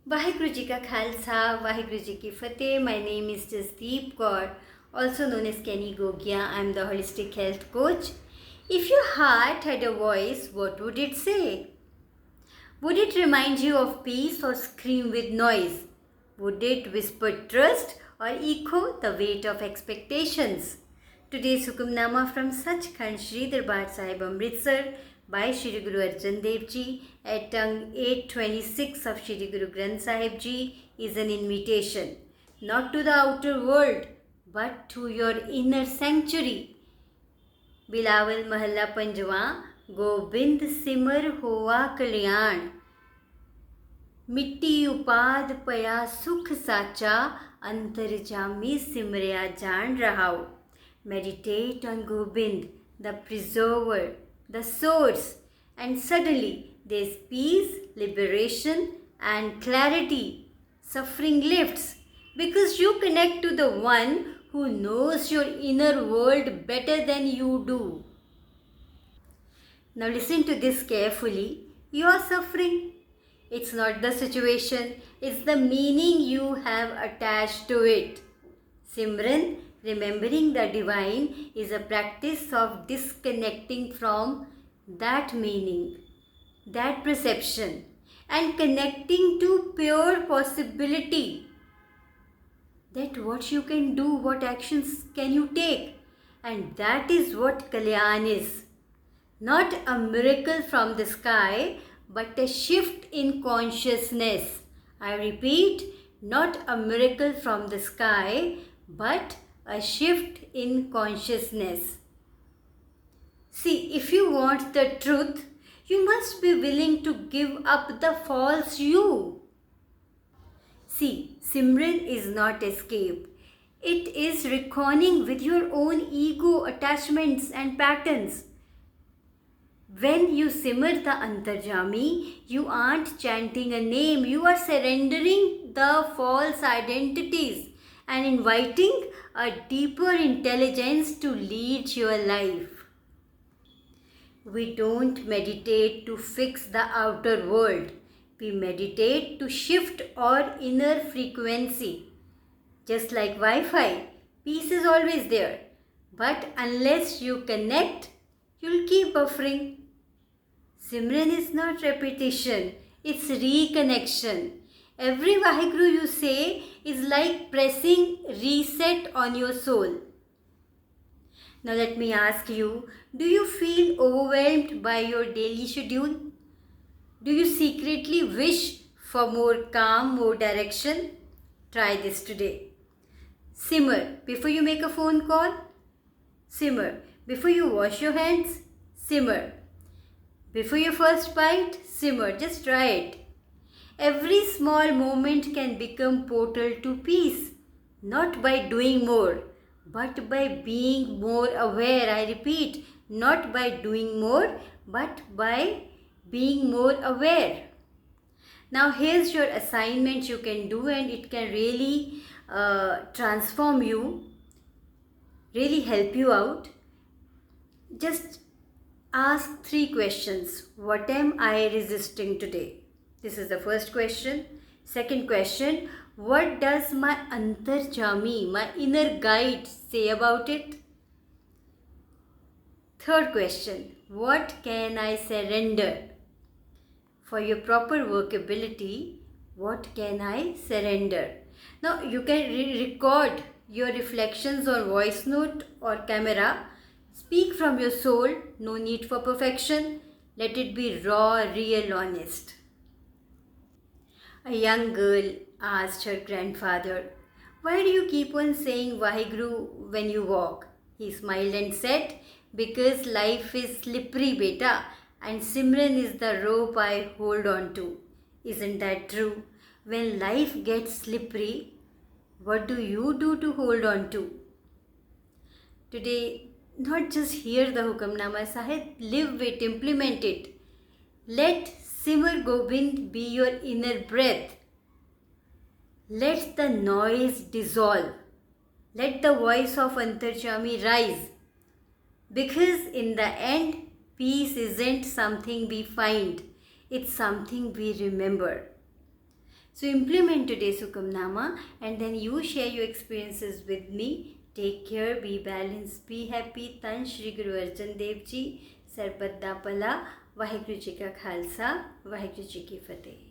वाहिगुरु जी का खालसा, वाहिगुरु जी की फतेह. My name is Jasdeep Kaur, also known as Kenny Gogia. I am the holistic health coach. If your heart had a voice, what would it say? Would it remind you of peace or scream with noise? Would it whisper trust or echo the weight of expectations? Today's Hukamnama from Sachkhand Shri Darbar Sahib Amritsar by Shri Guru Arjan Dev Ji at tongue 826 of Shri Guru Granth Sahib Ji is an invitation not to the outer world but to your inner sanctuary. Bilawal महल्ला पंजवा गोबिंद सिमर होवा कल्याण मिट्टी उपाद पया सुख साचा अंतरजामी सिमरया जान रहाओ. Meditate on Gobind, the preserver, the source, and suddenly there's peace, liberation, and clarity. Suffering lifts because you connect to the one who knows your inner world better than you do. Now listen to this carefully. You are suffering. It's not the situation, it's the meaning you have attached to it. Simran, remembering the divine, is a practice of disconnecting from that meaning, that perception, and connecting to pure possibility. That what you can do, what actions can you take, and that is what Kalyan is. Not a miracle from the sky, but a shift in consciousness. I repeat, not a miracle from the sky, but a shift in consciousness. See, if you want the truth, you must be willing to give up the false you. See, Simran is not escape. It is reckoning with your own ego, attachments, and patterns. When you simmer the Antarjami, you aren't chanting a name, you are surrendering the false identities and inviting a deeper intelligence to lead your life. We don't meditate to fix the outer world. We meditate to shift our inner frequency. Just like Wi-Fi, peace is always there. But unless you connect, you'll keep buffering. Simran is not repetition, it's reconnection. Every Vaheguru you say is like pressing reset on your soul. Now let me ask you, do you feel overwhelmed by your daily schedule? Do you secretly wish for more calm, more direction? Try this today. Simmer before you make a phone call. Simmer before you wash your hands. Simmer before your first bite. Simmer, just try it. Every small moment can become portal to peace, not by doing more, but by being more aware. I repeat, not by doing more, but by being more aware. Now here's your assignment you can do, and it can really transform you, really help you out. Just ask 3 questions. What am I resisting today? This is the first question. Second question, what does my Antarjami, my inner guide, say about it? Third question, what can I surrender? For your proper workability, what can I surrender? Now you can record your reflections on voice note or camera. Speak from your soul, no need for perfection. Let it be raw, real, honest. A young girl asked her grandfather, "Why do you keep on saying Vaheguru when you walk?" He smiled and said, "Because life is slippery, beta, and Simran is the rope I hold on to." Isn't that true? When life gets slippery, what do you do to hold on to? Today, not just hear the Hukamnama Sahib, live it, implement it. Let Simar Gobind be your inner breath. Let the noise dissolve. Let the voice of Antarjami rise. Because in the end, peace isn't something we find, it's something we remember. So implement today's Hukamnama and then you share your experiences with me. Take care, be balanced, be happy. Tan Shri Guru Arjan Dev Ji, Sarpat Da Pala, Vaheguru Ji Ka Khalsa, Vaheguru Ji Ki Fateh.